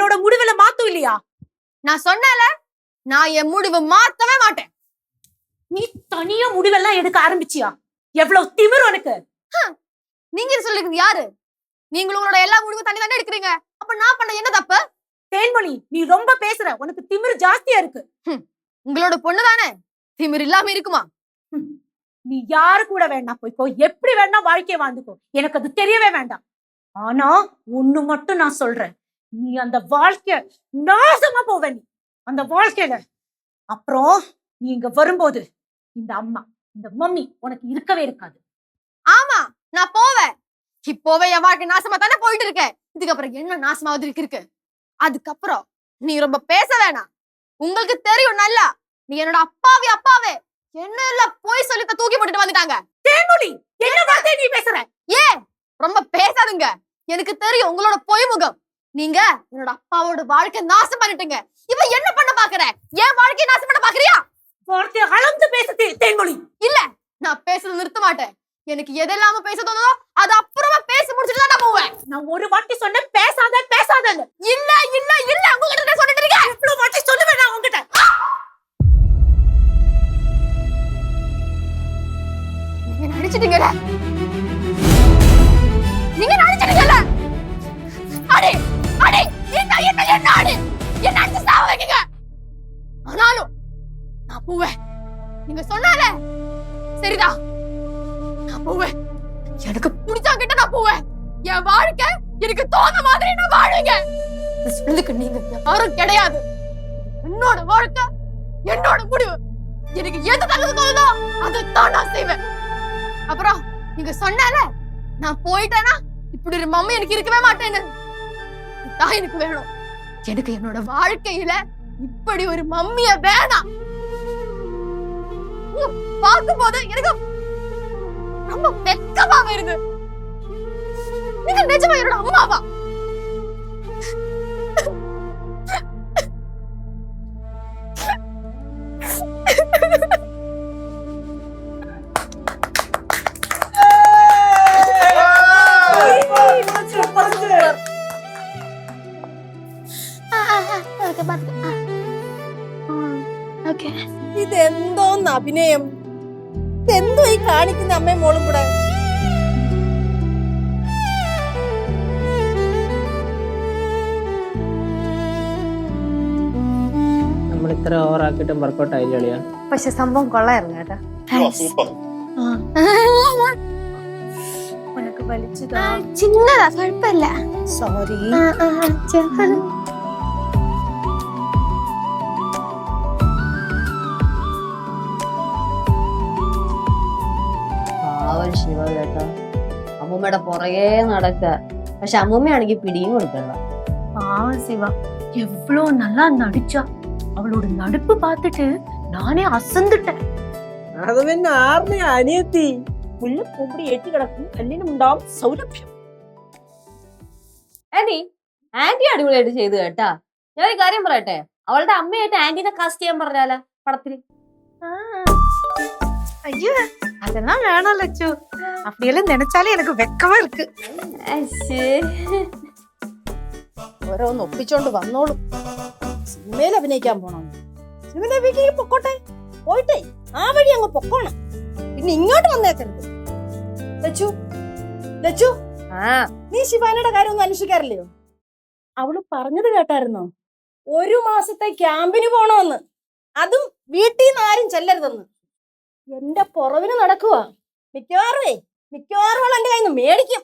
என்னோட முடிவுல மாத்தும் இல்லையா? நான் சொன்னேன்ல, நான் என் முடிவு மாத்தவே மாட்டேன். நீ தனியா முடிவெல்லாம் எடுக்க ஆரம்பிச்சியா? எவ்வளவு திமிரு உனக்கு! நீங்க சொல்லிருக்கீங்க யாரு? நீங்களும் உங்களோட எல்லா முடிவும் தனி தானே எடுக்கிறீங்க. அப்ப நான் பண்ண என்ன தப்பு? தேன்மொழி, நீ ரொம்ப பேசுற. உனக்கு திமிரு ஜாஸ்தியா இருக்கு. உங்களோட பொண்ணு தானே, திமிரு இல்லாம இருக்குமா? நீ யாரு கூட வேணா போய்க்கோ, எப்படி வேணா வாழ்க்கைய வாழ்ந்துக்கோ, எனக்கு அது தெரியவே வேண்டாம். ஆனா ஒண்ணு மட்டும் நான் சொல்றேன், நீ அந்த வாழ்க்கைய நாசமா போவ. நீ அந்த வாழ்க்கையில அப்புறம் நீ இங்க வரும்போது இந்த அம்மா, இந்த மம்மி உனக்கு இருக்கவே இருக்காது. ஆமா, நான் போவேன். இப்போவே என் வாழ்க்கை நாசமா தானே போயிட்டு இருக்கேன். இதுக்கப்புறம் என்ன நாசமாவது இருக்கு? அதுக்கப்புறம் நீ ரொம்ப பேச வேணாம். உங்களுக்கு தெரியும் நல்லா, நீ என்னோட அப்பாவே என்ன எல்லாம் போய் சொல்லி தூக்கி போட்டுட்டு வந்துட்டாங்க. தேன்மொழி, என்ன வார்த்தை நீ பேசுற? ஏன் ரொம்ப பேசாதுங்க? எனக்கு தெரியும் உங்களோட பொய் முகம். நீங்க என்னோட அப்பாவோட வாழ்க்கை நாசம் பண்ணிட்டீங்க. இப்ப என்ன பண்ண பாக்குற? என் வாழ்க்கையை நாசம் பண்ண பாக்குறியா? வார்த்தையை அளந்து பேச தேன்மொழி. இல்ல, நான் பேசுறது நிறுத்த மாட்டேன். எனக்கு எதெல்லாம பேச தோணுதோ அது அப்புறமா பேசி முடிச்சுட்டு தான் நான் போவேன். நான் ஒரு வாட்டி சொன்னேன் பேசாதன்னு. இல்ல உங்ககிட்ட நான் சொல்லிட்டு இருக்கேன். இவ்வளவு வாட்டி சொல்லுவேன் நான் உங்ககிட்ட. நீங்க நடிச்சிட்டீங்கல. அடே என்ன அடே என்ன அடிச்சு சாவ வைக்கீங்க. ஆனாலும் நான் போவேன். நீங்க சொன்னால சரிதான், நான் போவேன். எனக்கு பிடிச்சா கிட்ட நான் போவேன். என் வாழ்க்கை எனக்கு தோண மாதிரி நான் வாழுங்க. சொல்லுக்கு நீங்க யாரும் கிடையாது. என்னோட வாழ்க்கை, என்னோட முடிவு. எனக்கு எது நல்லது தோணுதோ அதைத்தான் நான் செய்வேன். அப்புறம் நீங்க சொன்னால நான் போயிட்டேனா இப்படி ஒரு மம்மி எனக்கு இருக்கவே மாட்டேன்னு. இதுதான் எனக்கு வேணும். எனக்கு என்னோட வாழ்க்கையில இப்படி ஒரு மம்மிய வேணாம். பார்க்கும் போது எனக்கு ரொம்ப வெக்கமா வருது. நீங்க நிஜமா என்னோட அம்மாவா? ഇതെന്തോന്ന് അഭിനയം! എന്തോ ഈ കാണിക്കുന്ന അമ്മയും മോളും കൂടെ? നമ്മൾ ഇത്ര ഓവറാക്കിയിട്ടും വർക്കൗട്ട് ആയില്ല അളിയാ. പക്ഷെ സംഭവം കൊള്ളായിരുന്നു കേട്ടോ. உனக்கு வலிச்சுதா? சின்னதா, குழப்பமிല്ല. സോറി. ശിവ കേട്ടോ, അമ്മൂമ്മയുടെ പുറകെ നടക്ക. പക്ഷെ അമ്മൂമ്മയാണെങ്കിൽ പിടിയും കൊടുക്കണ്ട. சிவா எவ்வளவு நல்லா நடிச்சா. அவளோட நடிப்பு பார்த்துட்டு நானே அசந்துட்டேன். അത് പിന്നെ ആറിനെ അനിയത്തി മുല്ലപ്പൂമ്പടി ഏറ്റി കിടക്കും, കല്ലിനുണ്ടാവും സൗരഭ്യം. ആന്റി അടിപൊളിയായിട്ട് ചെയ്തു കേട്ടാ. ഞാനൊരു കാര്യം പറയട്ടെ, അവളുടെ അമ്മയായിട്ട് ആന്റിനെ കാസ്റ്റ് ചെയ്യാൻ പറഞ്ഞാല പടത്തില്. ஐயோ, அதெல்லாம் வேணாம் லட்சு. அப்படியெல்லாம் நினைச்சாலே எனக்கு வெக்கமா இருக்கு. ഓരോന്ന് ഒപ്പിച്ചോണ്ട് വന്നോളും. സിനിമയിൽ അഭിനയിക്കാൻ പോണം. സിനിമയിൽ അഭിനയിക്കാൻ പൊക്കോട്ടെ, പോയിട്ടേ ആ വഴി അങ്ങ് പൊക്കോണം. പിന്നെ ഇങ്ങോട്ട് വന്നേക്കരുത്. ലച്ചു, നീ ശിവാനിയുടെ കാര്യം ഒന്നും അന്വേഷിക്കാറില്ലയോ? അവള് പറഞ്ഞത് കേട്ടായിരുന്നോ? 1 മാസത്തെ ക്യാമ്പിന് പോണോന്ന്. അതും വീട്ടിൽ നിന്ന് ആരും ചെല്ലരുതെന്ന്. എന്റെ പുറവിന് നടക്കുവാ. മിക്കവാറും അവൾ എന്റെ കയ്യിൽ നിന്ന് മേടിക്കും.